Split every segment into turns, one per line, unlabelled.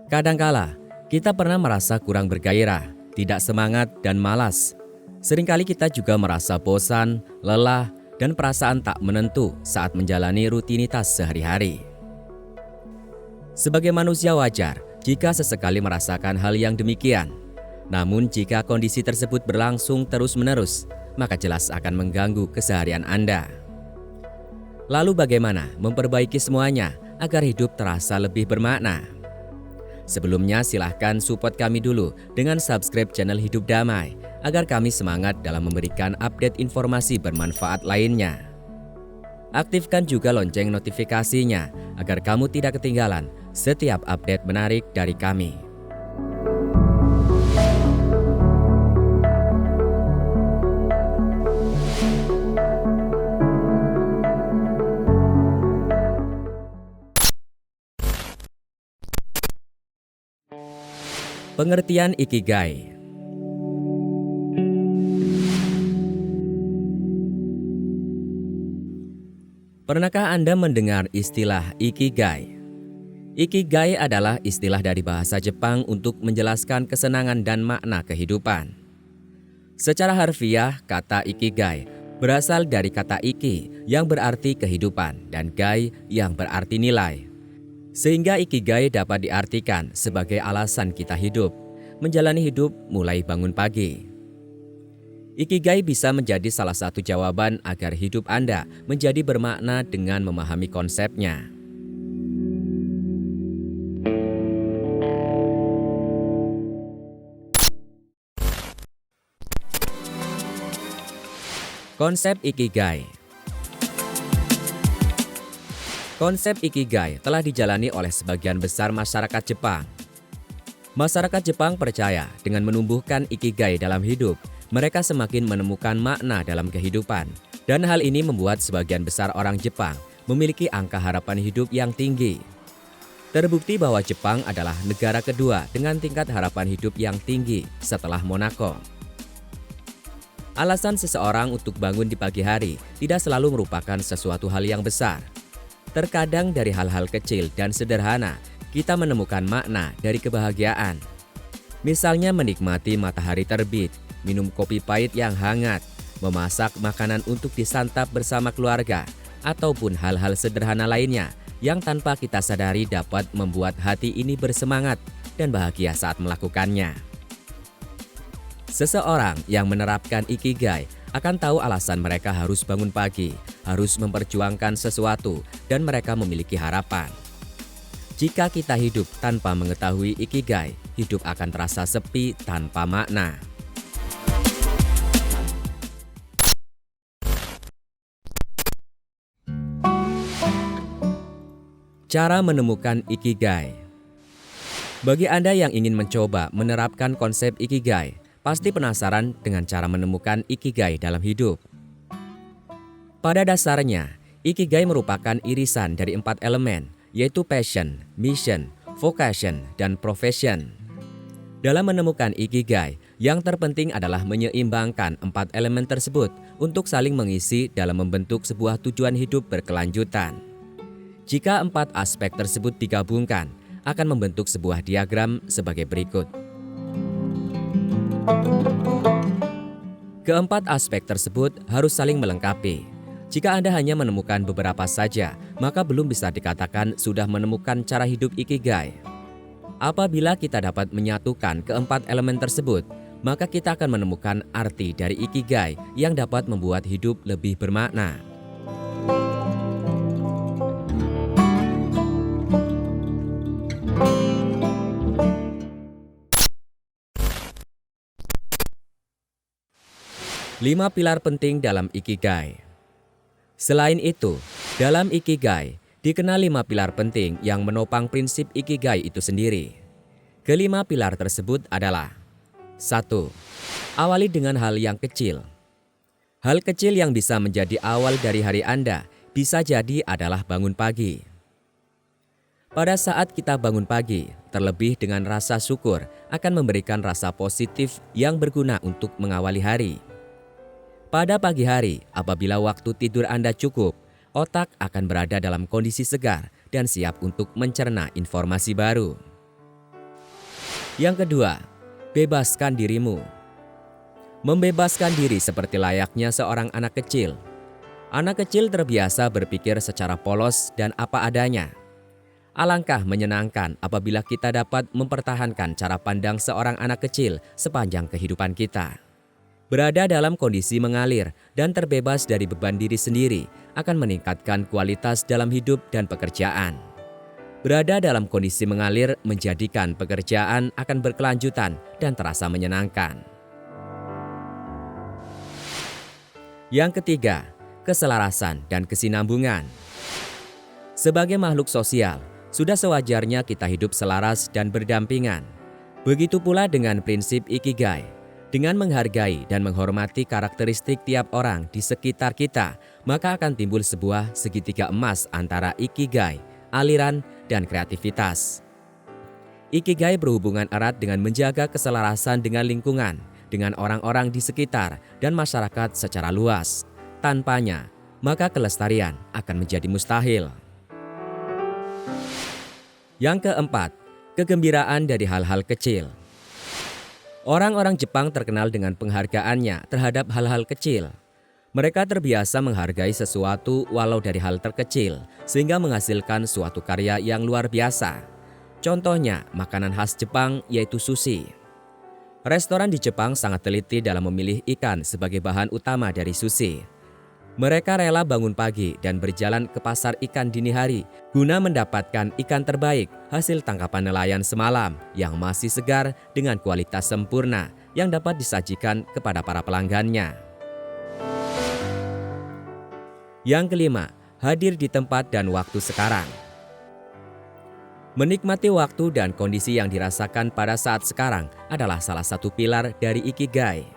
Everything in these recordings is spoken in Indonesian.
Kadangkala, kita pernah merasa kurang bergairah, tidak semangat, dan malas. Seringkali kita juga merasa bosan, lelah, dan perasaan tak menentu saat menjalani rutinitas sehari-hari. Sebagai manusia wajar jika sesekali merasakan hal yang demikian. Namun jika kondisi tersebut berlangsung terus-menerus, maka jelas akan mengganggu keseharian Anda. Lalu bagaimana memperbaiki semuanya agar hidup terasa lebih bermakna? Sebelumnya silahkan support kami dulu dengan subscribe channel Hidup Damai agar kami semangat dalam memberikan update informasi bermanfaat lainnya. Aktifkan juga lonceng notifikasinya agar kamu tidak ketinggalan setiap update menarik dari kami. Pengertian Ikigai. Pernahkah Anda mendengar istilah Ikigai? Ikigai adalah istilah dari bahasa Jepang untuk menjelaskan kesenangan dan makna kehidupan. Secara harfiah, kata Ikigai berasal dari kata Iki yang berarti kehidupan dan Gai yang berarti nilai. Sehingga Ikigai dapat diartikan sebagai alasan kita hidup, menjalani hidup mulai bangun pagi. Ikigai bisa menjadi salah satu jawaban agar hidup Anda menjadi bermakna dengan memahami konsepnya. Konsep Ikigai. Konsep Ikigai telah dijalani oleh sebagian besar masyarakat Jepang. Masyarakat Jepang percaya dengan menumbuhkan Ikigai dalam hidup, mereka semakin menemukan makna dalam kehidupan. Dan hal ini membuat sebagian besar orang Jepang memiliki angka harapan hidup yang tinggi. Terbukti bahwa Jepang adalah negara kedua dengan tingkat harapan hidup yang tinggi setelah Monaco. Alasan seseorang untuk bangun di pagi hari tidak selalu merupakan sesuatu hal yang besar. Terkadang dari hal-hal kecil dan sederhana, kita menemukan makna dari kebahagiaan. Misalnya menikmati matahari terbit, minum kopi pahit yang hangat, memasak makanan untuk disantap bersama keluarga, ataupun hal-hal sederhana lainnya yang tanpa kita sadari dapat membuat hati ini bersemangat dan bahagia saat melakukannya. Seseorang yang menerapkan Ikigai akan tahu alasan mereka harus bangun pagi, harus memperjuangkan sesuatu, dan mereka memiliki harapan. Jika kita hidup tanpa mengetahui Ikigai, hidup akan terasa sepi tanpa makna. Cara menemukan Ikigai. Bagi Anda yang ingin mencoba menerapkan konsep Ikigai, pasti penasaran dengan cara menemukan Ikigai dalam hidup. Pada dasarnya, Ikigai merupakan irisan dari 4 elemen, yaitu passion, mission, vocation, dan profession. Dalam menemukan Ikigai, yang terpenting adalah menyeimbangkan 4 elemen tersebut untuk saling mengisi dalam membentuk sebuah tujuan hidup berkelanjutan. Jika 4 aspek tersebut digabungkan, akan membentuk sebuah diagram sebagai berikut. Keempat aspek tersebut harus saling melengkapi. Jika Anda hanya menemukan beberapa saja, maka belum bisa dikatakan sudah menemukan cara hidup Ikigai. Apabila kita dapat menyatukan keempat elemen tersebut, maka kita akan menemukan arti dari Ikigai yang dapat membuat hidup lebih bermakna. Lima pilar penting dalam Ikigai. Selain itu, dalam Ikigai dikenal 5 pilar penting yang menopang prinsip Ikigai itu sendiri. Kelima pilar tersebut adalah 1. Awali dengan hal yang kecil. Hal kecil yang bisa menjadi awal dari hari Anda bisa jadi adalah bangun pagi. Pada saat kita bangun pagi, terlebih dengan rasa syukur akan memberikan rasa positif yang berguna untuk mengawali hari. Pada pagi hari, apabila waktu tidur Anda cukup, otak akan berada dalam kondisi segar dan siap untuk mencerna informasi baru. Yang kedua, bebaskan dirimu. Membebaskan diri seperti layaknya seorang anak kecil. Anak kecil terbiasa berpikir secara polos dan apa adanya. Alangkah menyenangkan apabila kita dapat mempertahankan cara pandang seorang anak kecil sepanjang kehidupan kita. Berada dalam kondisi mengalir dan terbebas dari beban diri sendiri akan meningkatkan kualitas dalam hidup dan pekerjaan. Berada dalam kondisi mengalir menjadikan pekerjaan akan berkelanjutan dan terasa menyenangkan. Yang ketiga, keselarasan dan kesinambungan. Sebagai makhluk sosial, sudah sewajarnya kita hidup selaras dan berdampingan. Begitu pula dengan prinsip Ikigai. Dengan menghargai dan menghormati karakteristik tiap orang di sekitar kita, maka akan timbul sebuah segitiga emas antara Ikigai, aliran, dan kreativitas. Ikigai berhubungan erat dengan menjaga keselarasan dengan lingkungan, dengan orang-orang di sekitar, dan masyarakat secara luas. Tanpanya, maka kelestarian akan menjadi mustahil. Yang keempat, kegembiraan dari hal-hal kecil. Orang-orang Jepang terkenal dengan penghargaannya terhadap hal-hal kecil. Mereka terbiasa menghargai sesuatu walau dari hal terkecil, sehingga menghasilkan suatu karya yang luar biasa. Contohnya, makanan khas Jepang yaitu sushi. Restoran di Jepang sangat teliti dalam memilih ikan sebagai bahan utama dari sushi. Mereka rela bangun pagi dan berjalan ke pasar ikan dini hari guna mendapatkan ikan terbaik hasil tangkapan nelayan semalam yang masih segar dengan kualitas sempurna yang dapat disajikan kepada para pelanggannya. Yang kelima, hadir di tempat dan waktu sekarang. Menikmati waktu dan kondisi yang dirasakan pada saat sekarang adalah salah satu pilar dari Ikigai.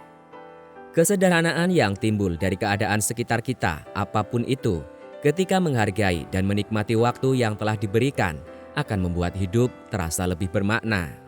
Kesederhanaan yang timbul dari keadaan sekitar kita, apapun itu, ketika menghargai dan menikmati waktu yang telah diberikan, akan membuat hidup terasa lebih bermakna.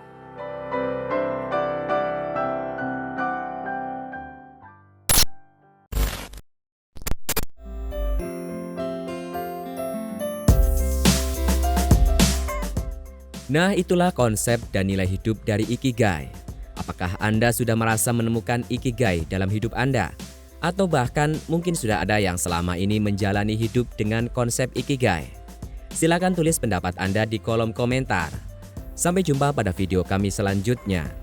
Nah, itulah konsep dan nilai hidup dari Ikigai. Apakah Anda sudah merasa menemukan Ikigai dalam hidup Anda? Atau bahkan mungkin sudah ada yang selama ini menjalani hidup dengan konsep Ikigai? Silakan tulis pendapat Anda di kolom komentar. Sampai jumpa pada video kami selanjutnya.